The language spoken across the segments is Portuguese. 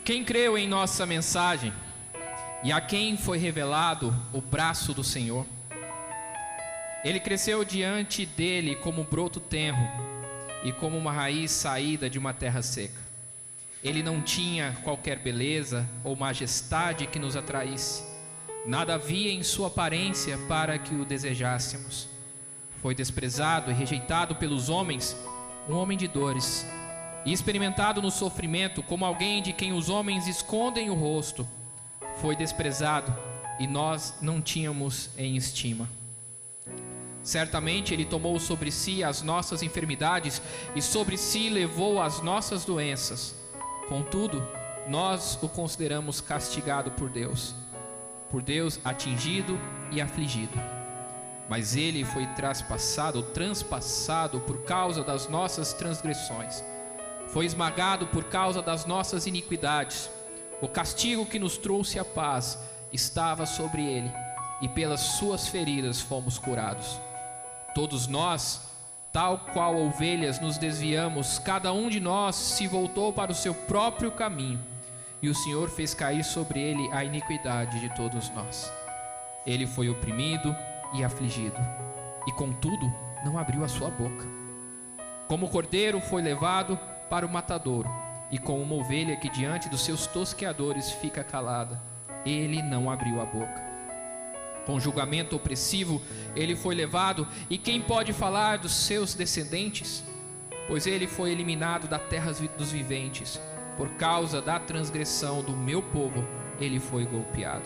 Quem creu em nossa mensagem e a quem foi revelado o braço do Senhor? Ele cresceu diante dele como broto tenro e como uma raiz saída de uma terra seca. Ele não tinha qualquer beleza ou majestade que nos atraísse. Nada havia em sua aparência para que o desejássemos. Foi desprezado e rejeitado pelos homens, um homem de dores, e experimentado no sofrimento como alguém de quem os homens escondem o rosto. Foi desprezado e nós não tínhamos em estima. Certamente ele tomou sobre si as nossas enfermidades e sobre si levou as nossas doenças. Contudo, nós o consideramos castigado por Deus atingido e afligido. Mas ele foi transpassado por causa das nossas transgressões. Foi esmagado por causa das nossas iniquidades. O castigo que nos trouxe a paz estava sobre ele, e pelas suas feridas fomos curados. Todos nós, tal qual ovelhas, nos desviamos, cada um de nós se voltou para o seu próprio caminho, e o Senhor fez cair sobre ele a iniquidade de todos nós. Ele foi oprimido e afligido, e contudo não abriu a sua boca. Como o cordeiro foi levado para o matadouro, e como uma ovelha que diante dos seus tosqueadores fica calada, ele não abriu a boca. Com julgamento opressivo ele foi levado, e quem pode falar dos seus descendentes? Pois ele foi eliminado da terra dos viventes. Por causa da transgressão do meu povo ele foi golpeado.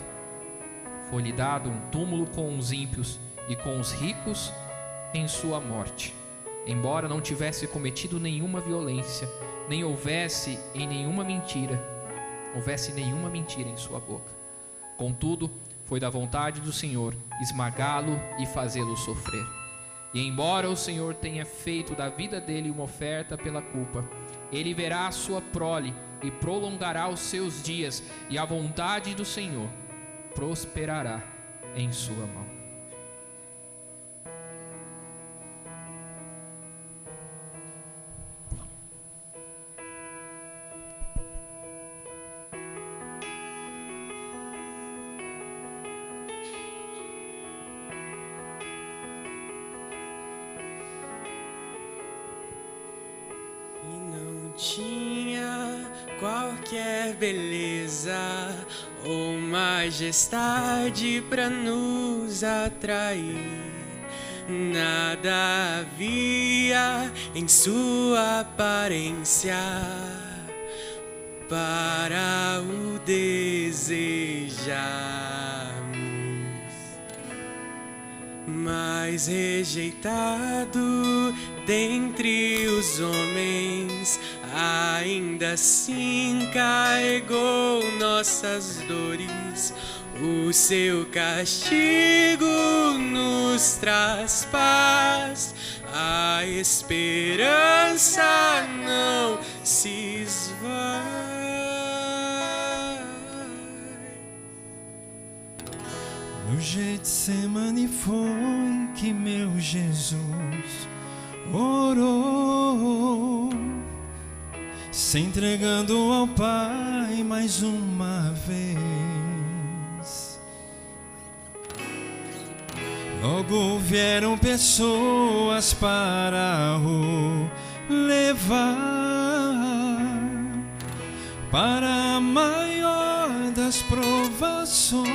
Foi-lhe dado um túmulo com os ímpios e com os ricos em sua morte, embora não tivesse cometido nenhuma violência, nem houvesse nenhuma mentira em sua boca. Contudo, foi da vontade do Senhor esmagá-lo e fazê-lo sofrer. E embora o Senhor tenha feito da vida dele uma oferta pela culpa, ele verá a sua prole e prolongará os seus dias, e a vontade do Senhor prosperará em sua mão. Tinha qualquer beleza ou majestade para nos atrair. Nada havia em sua aparência para o desejarmos. Mas rejeitado dentre os homens, ainda assim carregou nossas dores. O seu castigo nos traz paz, a esperança não se esvai. No Getsemane foi que meu Jesus orou, se entregando ao Pai mais uma vez. Logo vieram pessoas para o levar para a maior das provações.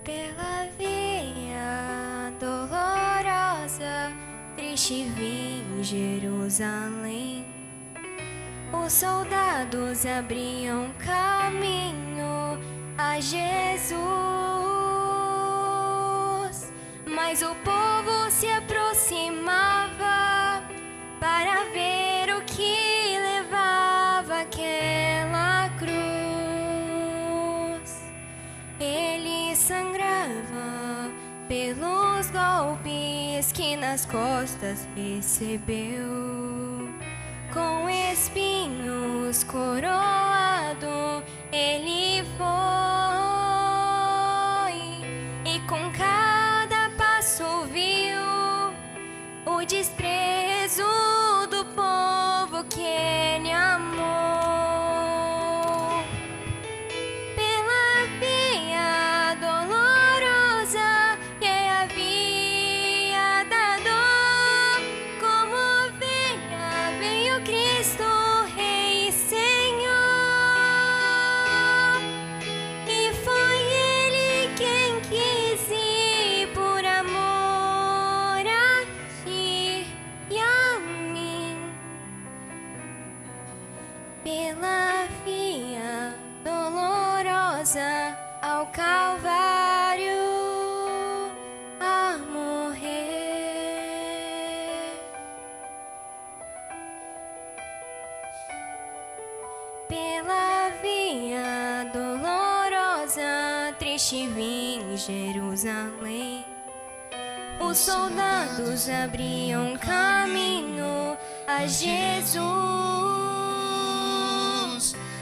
Pela via dolorosa, triste vinha Jerusalém. Os soldados abriam caminho a Jesus, mas o povo se aproximava para ver o que levava aquela cruz. Ele sangrava pelos golpes que nas costas recebeu. Com espinhos coroado ele foi, e com cada passo vi estive em Jerusalém. Os soldados abriam caminho a Jesus,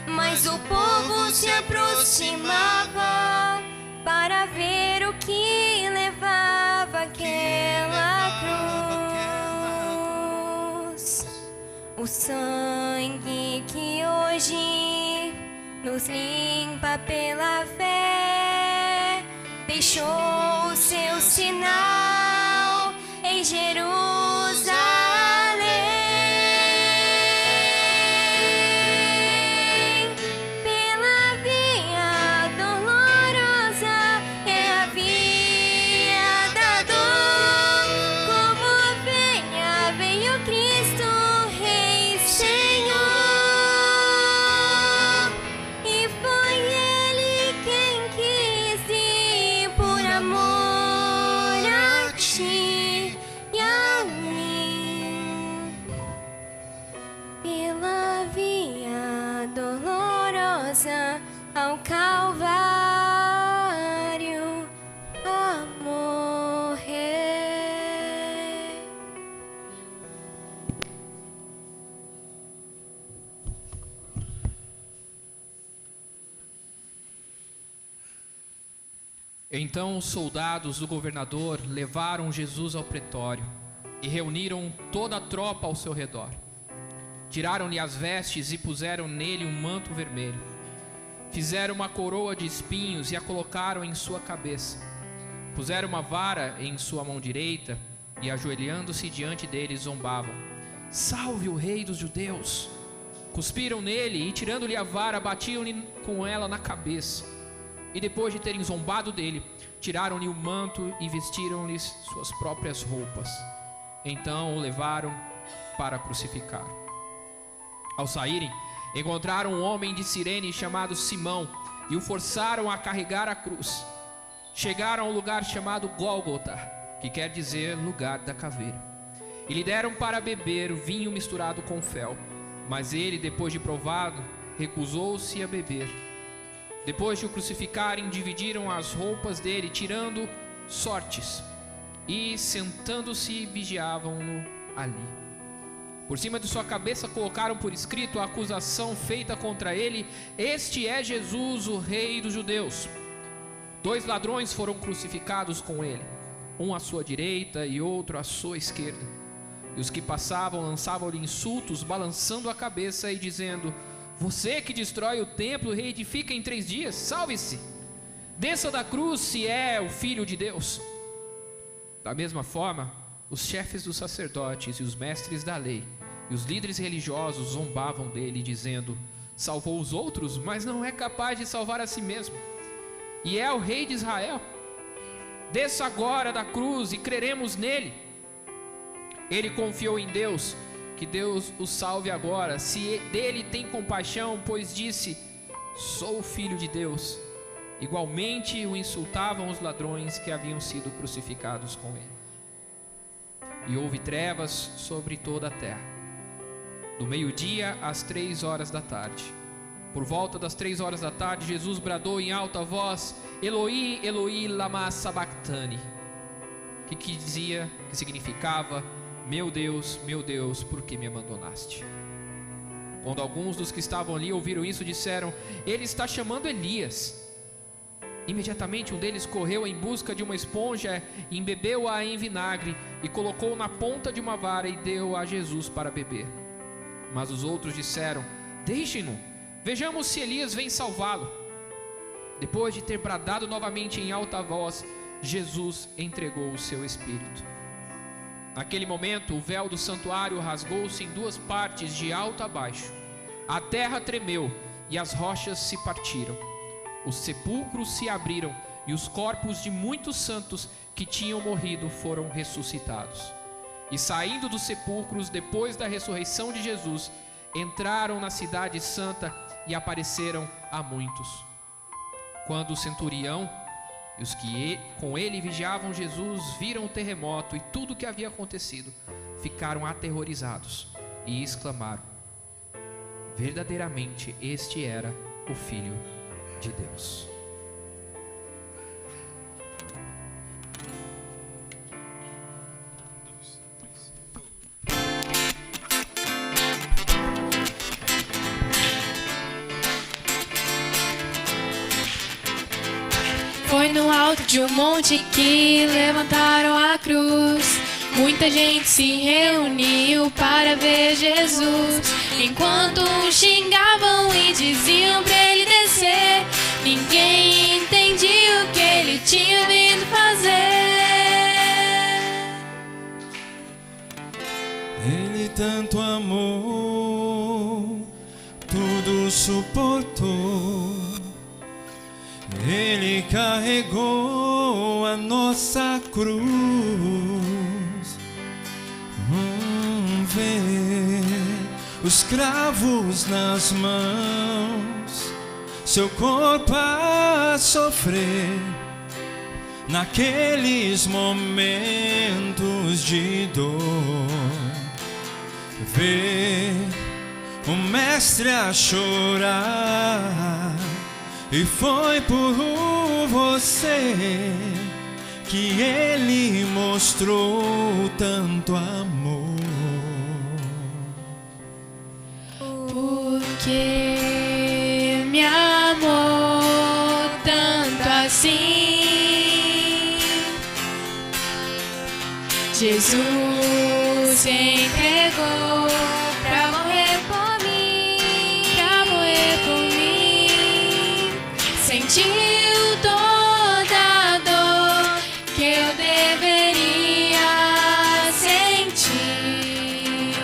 mas o povo se aproximava para ver o que levava aquela cruz. O sangue que hoje nos limpa pela fé deixou o seu sinal em Jerusalém. Pela via dolorosa é a via da dor. Como ovelha veio Cristo, Rei Senhor, e foi Ele quem quis ir por amor a ti e a mim. Pela via dolorosa ao Calvário a morrer. Então os soldados do governador levaram Jesus ao pretório e reuniram toda a tropa ao seu redor. Tiraram-lhe as vestes e puseram nele um manto vermelho. Fizeram uma coroa de espinhos e a colocaram em sua cabeça. Puseram uma vara em sua mão direita e, ajoelhando-se diante dele, zombavam: Salve o Rei dos Judeus! Cuspiram nele e, tirando-lhe a vara, batiam-lhe com ela na cabeça. E depois de terem zombado dele, tiraram-lhe o manto e vestiram-lhe suas próprias roupas. Então o levaram para crucificar. Ao saírem, encontraram um homem de Cirene chamado Simão e o forçaram a carregar a cruz. Chegaram a um lugar chamado Gólgota, que quer dizer lugar da caveira, e lhe deram para beber o vinho misturado com fel. Mas ele, depois de provado, recusou-se a beber. Depois de o crucificarem, dividiram as roupas dele, tirando sortes, e sentando-se vigiavam-no ali. Por cima de sua cabeça colocaram por escrito a acusação feita contra ele: Este é Jesus, o Rei dos Judeus. 2 ladrões foram crucificados com ele, um à sua direita e outro à sua esquerda. E os que passavam lançavam-lhe insultos, balançando a cabeça e dizendo: Você que destrói o templo e reedifica em 3 dias, salve-se! Desça da cruz se é o Filho de Deus. Da mesma forma, os chefes dos sacerdotes e os mestres da lei e os líderes religiosos zombavam dele, dizendo: Salvou os outros, mas não é capaz de salvar a si mesmo. E é o Rei de Israel. Desça agora da cruz e creremos nele. Ele confiou em Deus, que Deus o salve agora, se dele tem compaixão, pois disse: Sou o Filho de Deus. Igualmente o insultavam os ladrões que haviam sido crucificados com ele. E houve trevas sobre toda a terra, do meio-dia às 3 horas da tarde. Por volta das 3 horas da tarde, Jesus bradou em alta voz: Eloi, Eloi, lama sabachthani, que significava: meu Deus, por que me abandonaste? Quando alguns dos que estavam ali ouviram isso, disseram: Ele está chamando Elias. Imediatamente um deles correu em busca de uma esponja, embebeu-a em vinagre e colocou na ponta de uma vara e deu a Jesus para beber. Mas os outros disseram: Deixem-no, vejamos se Elias vem salvá-lo. Depois de ter bradado novamente em alta voz, Jesus entregou o seu espírito. Naquele momento, o véu do santuário rasgou-se em 2 partes, de alto a baixo. A terra tremeu e as rochas se partiram. Os sepulcros se abriram e os corpos de muitos santos que tinham morrido foram ressuscitados. E saindo dos sepulcros, depois da ressurreição de Jesus, entraram na cidade santa e apareceram a muitos. Quando o centurião e os que com ele vigiavam Jesus viram o terremoto e tudo o que havia acontecido, ficaram aterrorizados e exclamaram: Verdadeiramente este era o Filho de Deus. alto de um monte que levantaram a cruz. Muita gente se reuniu para ver Jesus. Enquanto uns xingavam e diziam pra ele descer, ninguém entendia o que ele tinha vindo fazer. Ele tanto amou, tudo suportou. Ele carregou a nossa cruz. Ver os cravos nas mãos, seu corpo a sofrer naqueles momentos de dor. Ver o mestre a chorar, e foi por você que ele mostrou tanto amor. Porque me amou tanto assim, Jesus se entregou pra morrer por mim, pra morrer por mim. Sentiu toda a dor que eu deveria sentir.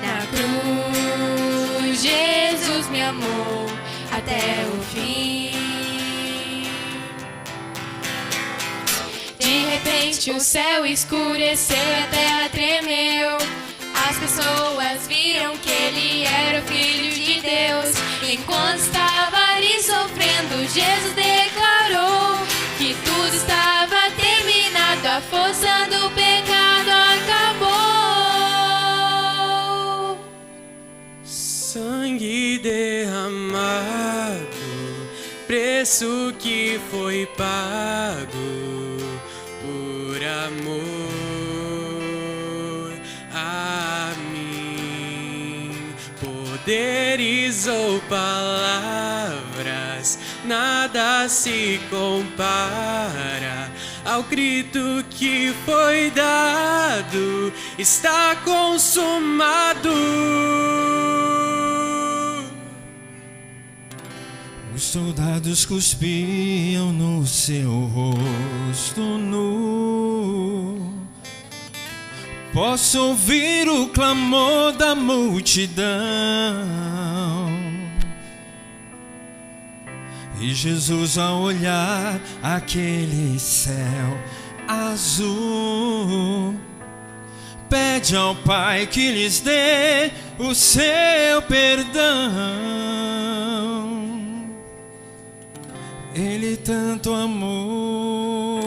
Na cruz Jesus me amou até o fim. De repente o céu escureceu e a terra tremeu. As pessoas viram que ele era o Filho de Deus. Enquanto estava ali sofrendo, Jesus declarou que tudo estava terminado, a força do pecado acabou. Sangue derramado, preço que foi pago por amor a mim. Poderes ou palavras, nada se compara ao grito que foi dado: está consumado. Os soldados cuspiam no seu rosto nu. Posso ouvir o clamor da multidão. E Jesus, ao olhar aquele céu azul, pede ao Pai que lhes dê o seu perdão. Ele tanto amou,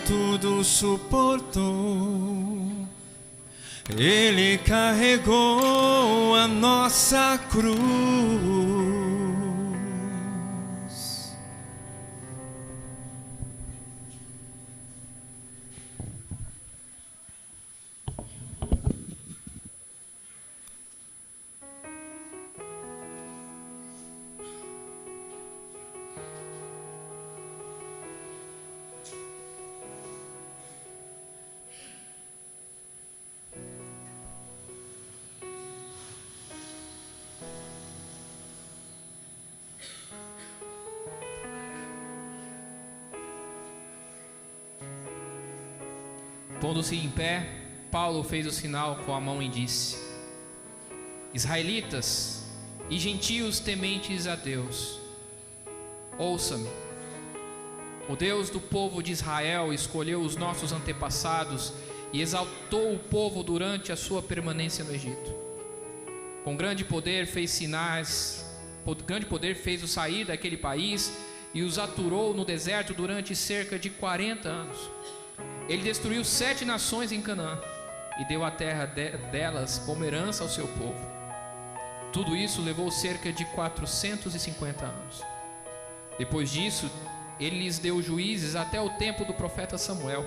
tudo suportou. Ele carregou a nossa cruz. Pondo-se em pé, Paulo fez o sinal com a mão e disse: Israelitas e gentios tementes a Deus, ouça-me. O Deus do povo de Israel escolheu os nossos antepassados e exaltou o povo durante a sua permanência no Egito. Com grande poder fez sinais, grande poder fez-os sair daquele país e os aturou no deserto durante cerca de 40 anos. Ele destruiu 7 nações em Canaã e deu a terra delas como herança ao seu povo. Tudo isso levou cerca de 450 anos. Depois disso, ele lhes deu juízes até o tempo do profeta Samuel.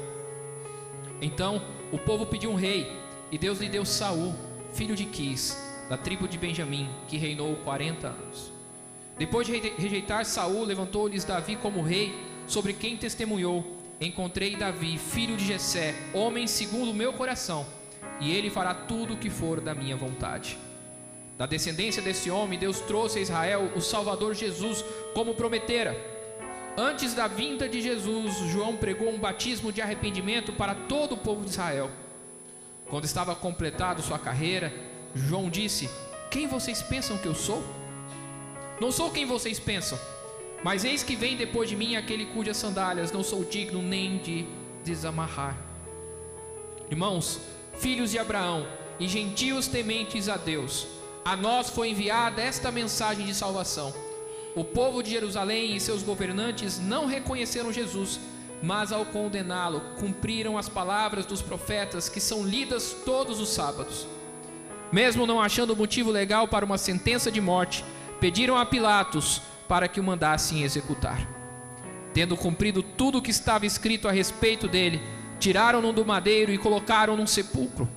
Então o povo pediu um rei, e Deus lhe deu Saul, filho de Quis, da tribo de Benjamim, que reinou 40 anos. Depois de rejeitar Saul, levantou-lhes Davi como rei sobre quem testemunhou: encontrei Davi, filho de Jessé, homem segundo o meu coração, e ele fará tudo o que for da minha vontade. Da descendência desse homem, Deus trouxe a Israel o Salvador Jesus, como prometera. Antes da vinda de Jesus, João pregou um batismo de arrependimento para todo o povo de Israel. Quando estava completado sua carreira, João disse: quem vocês pensam que eu sou? Não sou quem vocês pensam, mas eis que vem depois de mim aquele cujas sandálias não sou digno nem de desamarrar. Irmãos, filhos de Abraão e gentios tementes a Deus, a nós foi enviada esta mensagem de salvação. O povo de Jerusalém e seus governantes não reconheceram Jesus, mas ao condená-lo, cumpriram as palavras dos profetas que são lidas todos os sábados. Mesmo não achando motivo legal para uma sentença de morte, pediram a Pilatos para que o mandassem executar. Tendo cumprido tudo o que estava escrito a respeito dele, tiraram-no do madeiro e colocaram num sepulcro.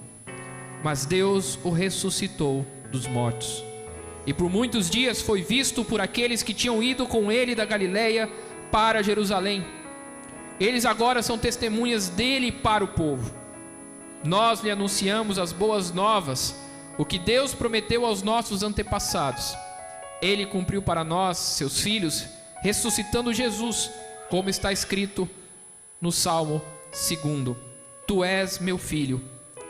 Mas Deus o ressuscitou dos mortos, e por muitos dias foi visto por aqueles que tinham ido com ele da Galileia para Jerusalém. Eles agora são testemunhas dele para o povo. Nós lhe anunciamos as boas novas, o que Deus prometeu aos nossos antepassados. Ele cumpriu para nós, seus filhos, ressuscitando Jesus, como está escrito no Salmo 2: Tu és meu filho,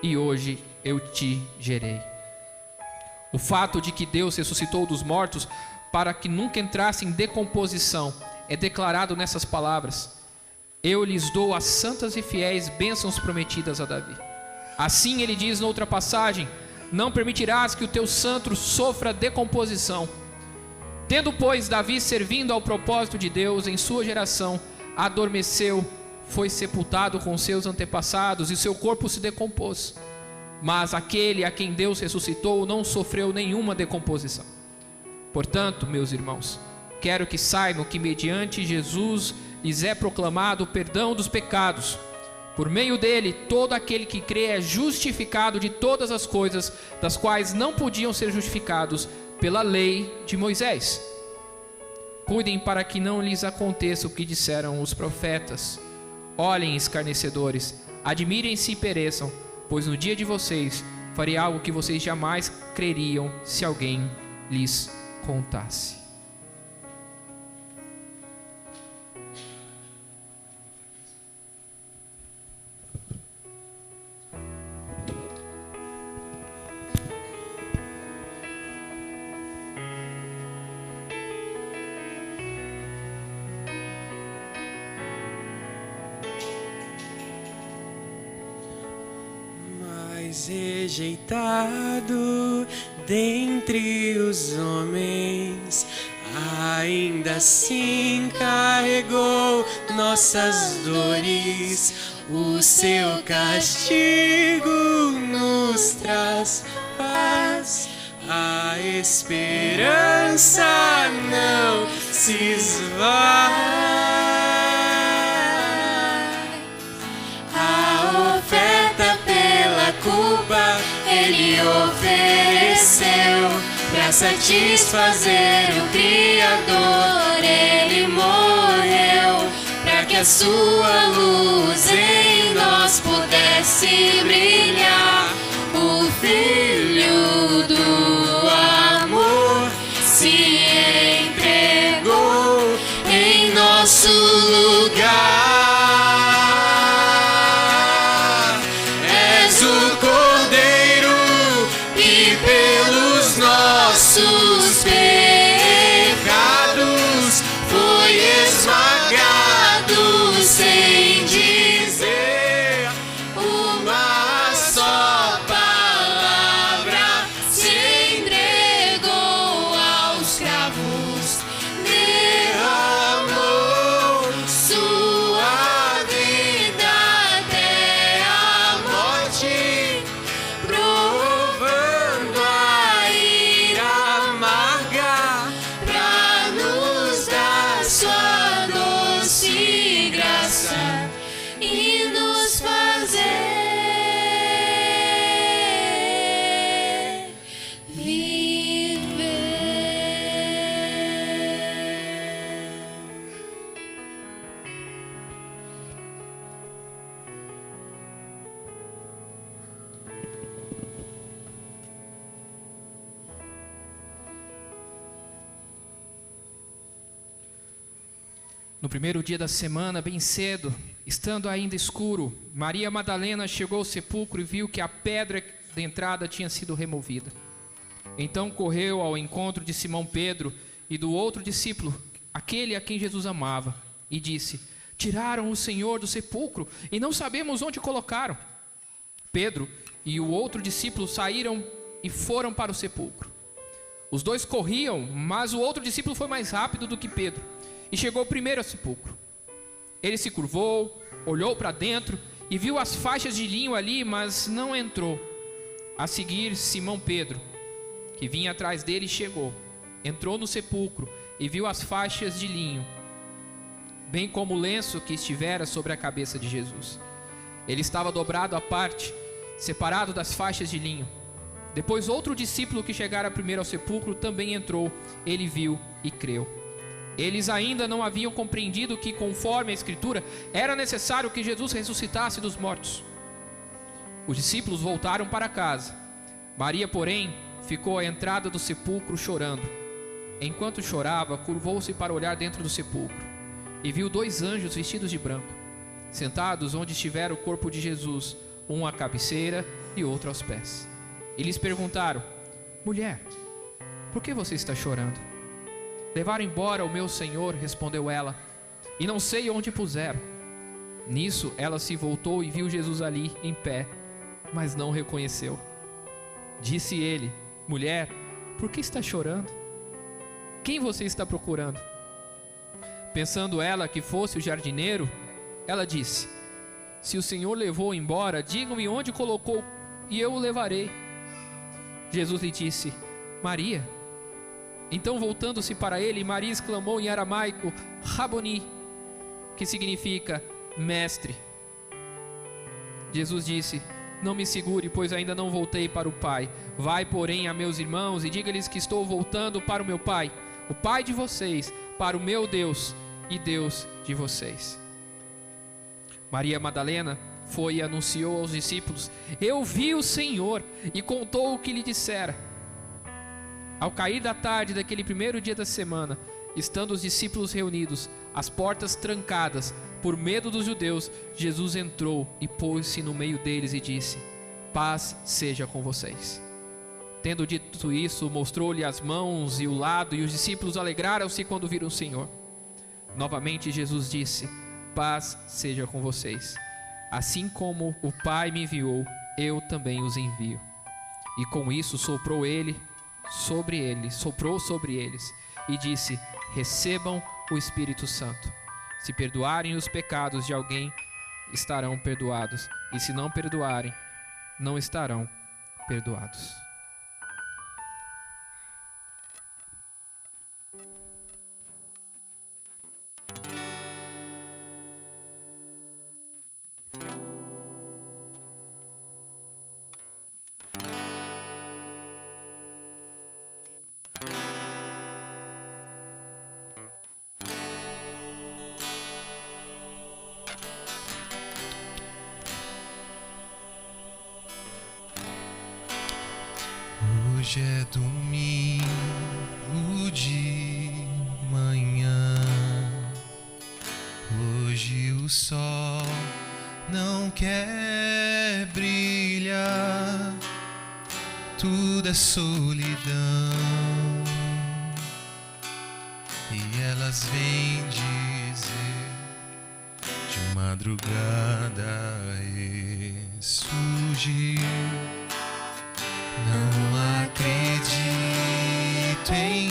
e hoje eu te gerei. O fato de que Deus ressuscitou dos mortos para que nunca entrasse em decomposição é declarado nessas palavras: eu lhes dou as santas e fiéis bênçãos prometidas a Davi. Assim ele diz noutra passagem: não permitirás que o teu santo sofra decomposição. Tendo, pois, Davi servindo ao propósito de Deus em sua geração, adormeceu, foi sepultado com seus antepassados e seu corpo se decompôs. Mas aquele a quem Deus ressuscitou não sofreu nenhuma decomposição. Portanto, meus irmãos, quero que saibam que mediante Jesus lhes é proclamado o perdão dos pecados. Por meio dele, todo aquele que crê é justificado de todas as coisas das quais não podiam ser justificados pela lei de Moisés. Cuidem para que não lhes aconteça o que disseram os profetas: olhem, escarnecedores, admirem-se e pereçam, pois no dia de vocês farei algo que vocês jamais creriam se alguém lhes contasse. Rejeitado dentre os homens, ainda assim carregou nossas dores. O seu castigo nos traz paz, a esperança não se esvai. A oferta pela culpa ele ofereceu, pra satisfazer o Criador. Ele morreu, pra que a sua luz em nós pudesse brilhar. O Filho do amor se entregou em nosso lugar. És o Cordeiro que pelos nossos pecados foi esmagado, sem dizer uma No primeiro dia da semana, bem cedo, estando ainda escuro, Maria Madalena chegou ao sepulcro e viu que a pedra da entrada tinha sido removida. Então correu ao encontro de Simão Pedro e do outro discípulo, aquele a quem Jesus amava, e disse: tiraram o Senhor do sepulcro e não sabemos onde colocaram. Pedro e o outro discípulo saíram e foram para o sepulcro. Os dois corriam, mas o outro discípulo foi mais rápido do que Pedro e chegou primeiro ao sepulcro. Ele se curvou, olhou para dentro e viu as faixas de linho ali, mas não entrou. A seguir, Simão Pedro, que vinha atrás dele, chegou, entrou no sepulcro e viu as faixas de linho, bem como o lenço que estivera sobre a cabeça de Jesus. Ele estava dobrado à parte, separado das faixas de linho. Depois outro discípulo que chegara primeiro ao sepulcro também entrou. Ele viu e creu. Eles ainda não haviam compreendido que, conforme a Escritura, era necessário que Jesus ressuscitasse dos mortos. Os discípulos voltaram para casa. Maria, porém, ficou à entrada do sepulcro chorando. Enquanto chorava, curvou-se para olhar dentro do sepulcro e viu 2 anjos vestidos de branco, sentados onde estivera o corpo de Jesus, um à cabeceira e outro aos pés. E lhes perguntaram: mulher, por que você está chorando? Levaram embora o meu Senhor, respondeu ela, e não sei onde puseram. Nisso ela se voltou e viu Jesus ali, em pé, mas não o reconheceu. Disse ele: mulher, por que está chorando? Quem você está procurando? Pensando ela que fosse o jardineiro, ela disse: se o Senhor levou embora, diga-me onde colocou e eu o levarei. Jesus lhe disse: Maria. Então, voltando-se para ele, Maria exclamou em aramaico: Raboni, que significa mestre. Jesus disse: não me segure, pois ainda não voltei para o Pai. Vai, porém, a meus irmãos e diga-lhes que estou voltando para o meu Pai, o Pai de vocês, para o meu Deus e Deus de vocês. Maria Madalena foi e anunciou aos discípulos: eu vi o Senhor, e contou o que lhe dissera. Ao cair da tarde daquele primeiro dia da semana, estando os discípulos reunidos, as portas trancadas, por medo dos judeus, Jesus entrou e pôs-se no meio deles e disse: paz seja com vocês. Tendo dito isso, mostrou-lhe as mãos e o lado, e os discípulos alegraram-se quando viram o Senhor. Novamente Jesus disse: paz seja com vocês. Assim como o Pai me enviou, eu também os envio. E com isso soprou sobre eles e disse: recebam o Espírito Santo. Se perdoarem os pecados de alguém, estarão perdoados, e se não perdoarem, não estarão perdoados. Hoje é domingo de manhã. Hoje o sol não quer brilhar. Tudo é solidão. E elas vêm dizer de madrugada ressurgiu. Não acredito em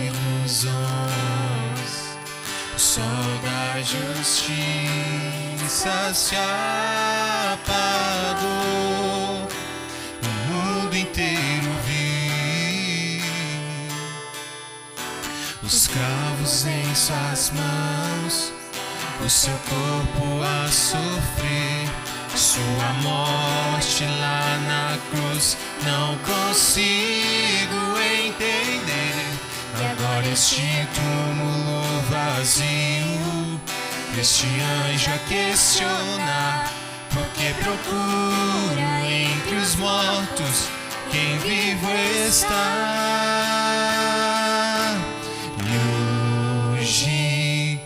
ilusões. O sol da justiça se apagou. O mundo inteiro viu os cravos em suas mãos, o seu corpo a sofrer. Sua morte lá na cruz, não consigo entender. E agora este túmulo vazio, este anjo a questionar, porque procuro entre os mortos quem vivo está. E hoje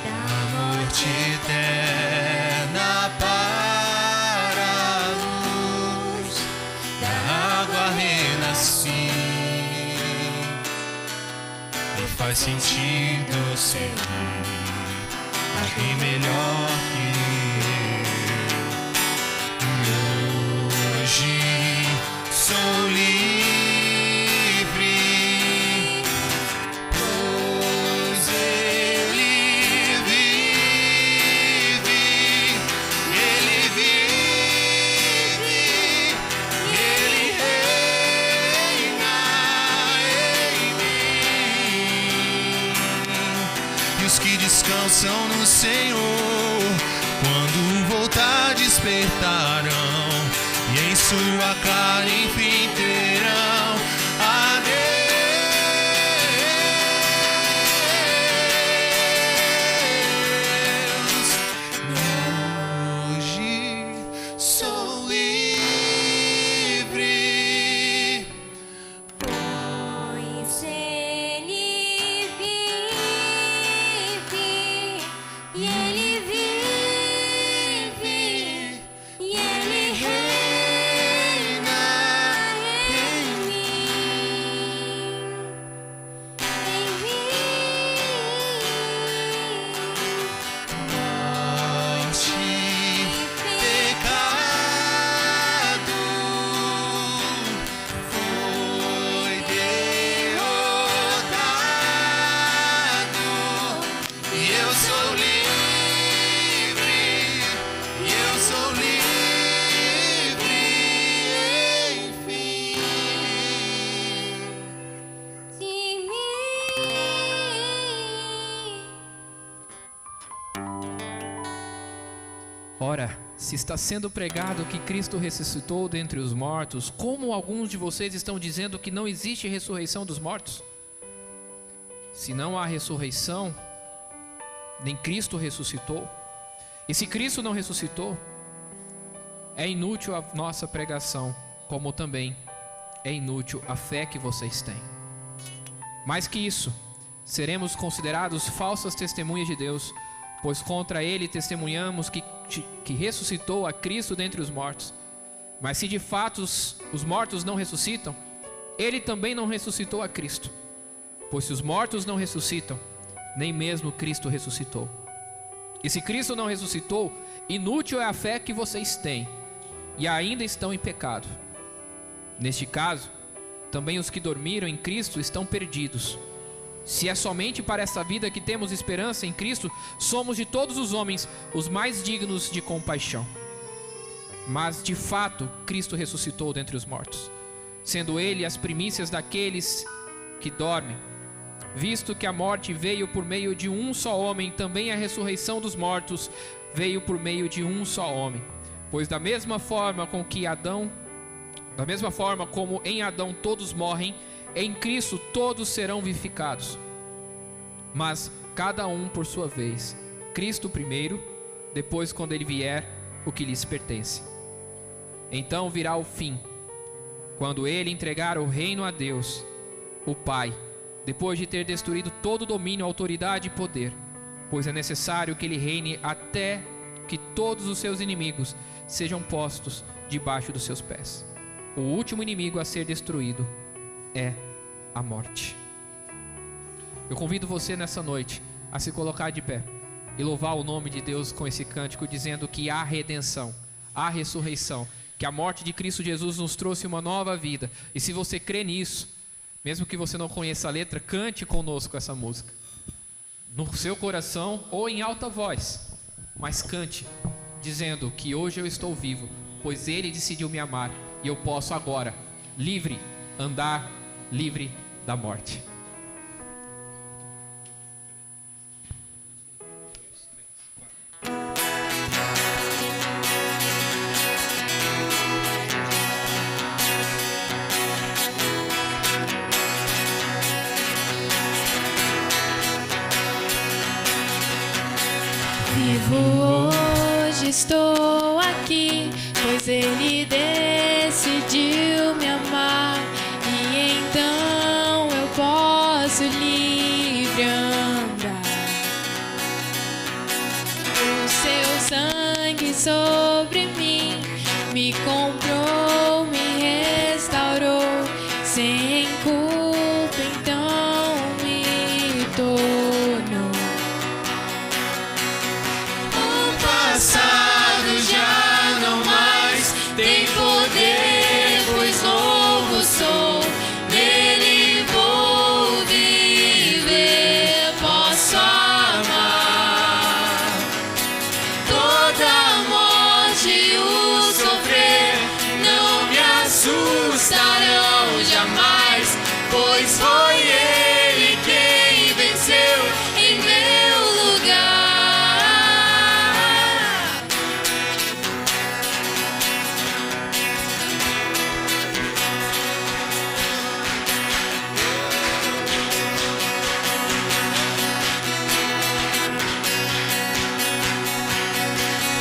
da morte eterna para a luz da água renasci, e faz sentido servir a quem melhor que eu. Hoje sou livre, pois Ele vive, Ele vive, Ele reina em mim. E os que descansam no Senhor, quando voltar despertarão, e em sua carne enfim terão a Deus. Hoje sou livre, pois Ele vive, e Ele vive, e Ele reina em mim, morte, pecado foi derrotado, e eu sou livre, e eu sou livre, enfim. de mim. Ora, se está sendo pregado que Cristo ressuscitou dentre os mortos, como alguns de vocês estão dizendo que não existe ressurreição dos mortos? Se não há ressurreição, nem Cristo ressuscitou. E se Cristo não ressuscitou, é inútil a nossa pregação, como também é inútil a fé que vocês têm. Mais que isso, seremos considerados falsas testemunhas de Deus, pois contra Ele testemunhamos que ressuscitou a Cristo dentre os mortos. Mas se de fato os mortos não ressuscitam, Ele também não ressuscitou a Cristo. Pois se os mortos não ressuscitam, nem mesmo Cristo ressuscitou. E se Cristo não ressuscitou, inútil é a fé que vocês têm, e ainda estão em pecado. Neste caso, também os que dormiram em Cristo estão perdidos. Se é somente para essa vida que temos esperança em Cristo, somos de todos os homens os mais dignos de compaixão. Mas de fato, Cristo ressuscitou dentre os mortos, sendo Ele as primícias daqueles que dormem. Visto que a morte veio por meio de um só homem, também a ressurreição dos mortos veio por meio de um só homem. Pois da mesma forma como em Adão todos morrem, em Cristo todos serão vivificados. Mas cada um por sua vez. Cristo primeiro, depois quando Ele vier, o que lhes pertence. Então virá o fim, quando Ele entregar o reino a Deus, o Pai, depois de ter destruído todo domínio, autoridade e poder, pois é necessário que Ele reine até que todos os seus inimigos sejam postos debaixo dos seus pés. O último inimigo a ser destruído é a morte. Eu convido você nessa noite a se colocar de pé e louvar o nome de Deus com esse cântico, dizendo que há redenção, há ressurreição, que a morte de Cristo Jesus nos trouxe uma nova vida. E se você crê nisso, mesmo que você não conheça a letra, cante conosco essa música, no seu coração ou em alta voz, mas cante, dizendo que hoje eu estou vivo, pois Ele decidiu me amar, e eu posso agora, livre, andar livre da morte. Vivo hoje, estou aqui, pois Ele decidiu me amar, e então eu posso sangue sobre mim me comprou, me restaurou, sem culpa então me tornou. O passado já não mais tem poder, pois novo sou. Nele vou viver, posso amar. Toda morte e o sofrer não me assustarão jamais, pois foi Ele quem venceu em meu lugar.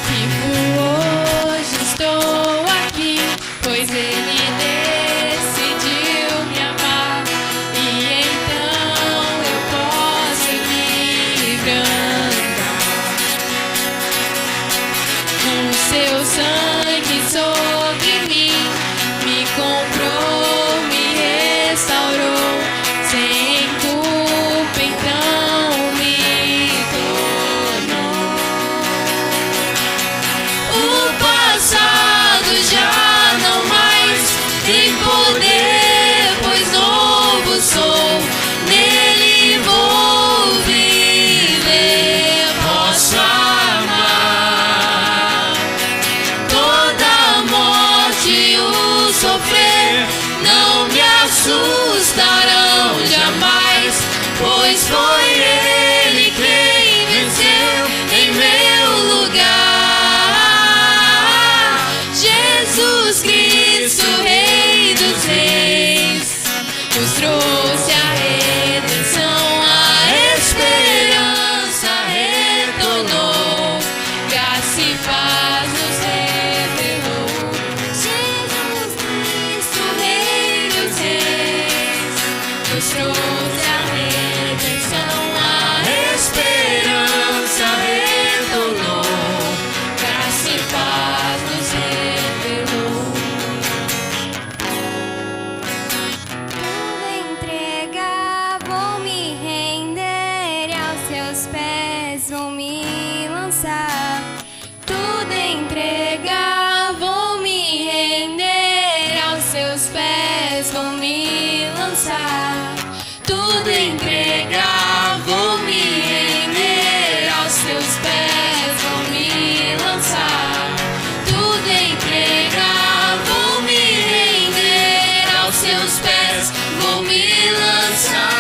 Vivo hoje, estou aqui, pois Ele decidiu me amar, e então eu posso me brandar. Com seu sangue sobre mim me comprou, me restaurou, sem culpa então me tornou. O passado já não mais tem poder, pois novo sou. Nele vou viver, posso amar. Toda morte e o sofrer não me assustarão jamais, pois foi Ele quem venceu em meu lugar. Jesus Cristo, Rei dos Reis, nos trouxe a redenção, a esperança retornou, graça e paz nos revelou. Jesus Cristo, Rei dos Reis, nos trouxe a redenção, a esperança retornou, graça e paz nos revelou. Tudo entregar, vou me render, e aos seus pés vou me lançar. Tudo entregar, vou me render, aos seus pés vou me lançar. Tudo entregar, vou me render, aos seus pés vou me lançar. Tudo entregar, vou me render, aos seus pés vou me lançar.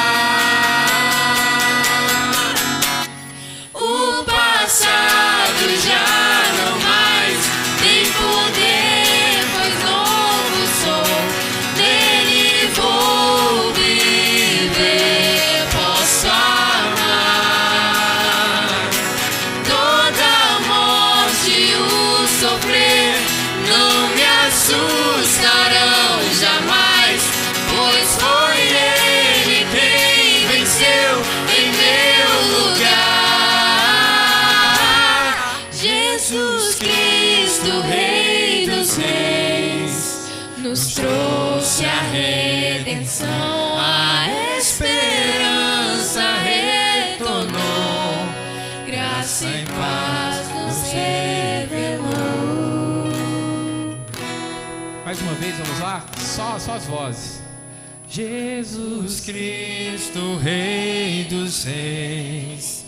O passado já não mais tem poder, pois novo sou. Nele vou viver, posso amar. Toda morte e o sofrer não me assustarão jamais, pois foi Ele quem venceu em meu lugar. Jesus Cristo, Rei dos Reis, nos trouxe a redenção, a esperança retornou, graça e paz nos revelou. Mais uma vez, vamos lá? Só as vozes. Jesus Cristo, Rei dos Reis,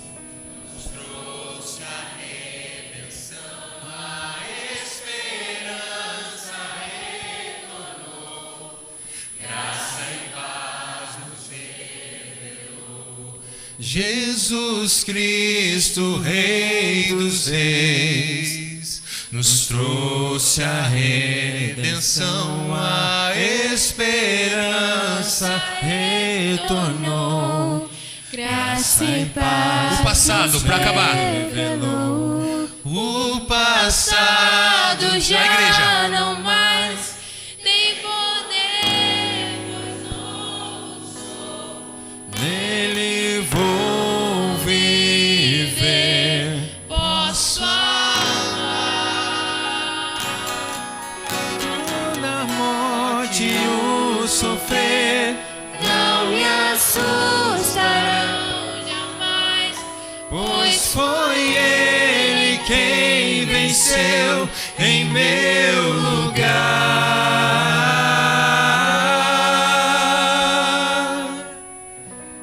Jesus Cristo, Rei dos Reis, nos trouxe a redenção, a esperança retornou, Graça e paz. O passado, pra acabar. Revelou. O passado Passado já, igreja. já não mais tem poder, pois não sou. Nele vou viver. Posso amar. quem venceu em meu lugar.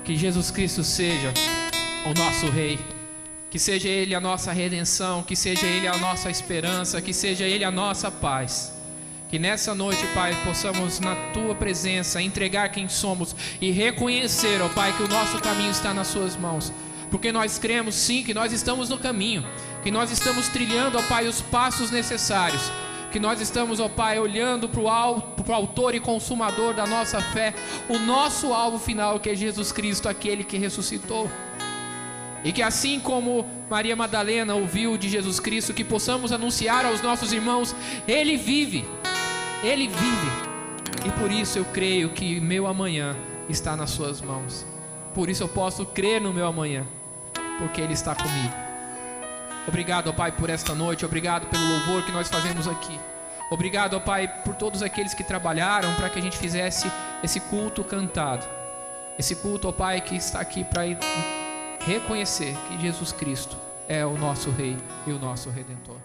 Que Jesus Cristo seja o nosso Rei, que seja Ele a nossa redenção, que seja Ele a nossa esperança, que seja Ele a nossa paz. Que nessa noite, Pai, possamos na Tua presença entregar quem somos e reconhecer, ó Pai, que o nosso caminho está nas Suas mãos. Porque nós cremos sim que nós estamos no caminho, que nós estamos trilhando, ó Pai, os passos necessários, que nós estamos, ó Pai, olhando para o autor e consumador da nossa fé, o nosso alvo final, que é Jesus Cristo, aquele que ressuscitou. E que assim como Maria Madalena ouviu de Jesus Cristo, que possamos anunciar aos nossos irmãos: Ele vive, Ele vive. E por isso eu creio que meu amanhã está nas Suas mãos. Por isso eu posso crer no meu amanhã, porque Ele está comigo. Obrigado, ó Pai, por esta noite. Obrigado pelo louvor que nós fazemos aqui. Obrigado, ó Pai, por todos aqueles que trabalharam para que a gente fizesse esse culto cantado. Esse culto, ó Pai, que está aqui para reconhecer que Jesus Cristo é o nosso Rei e o nosso Redentor.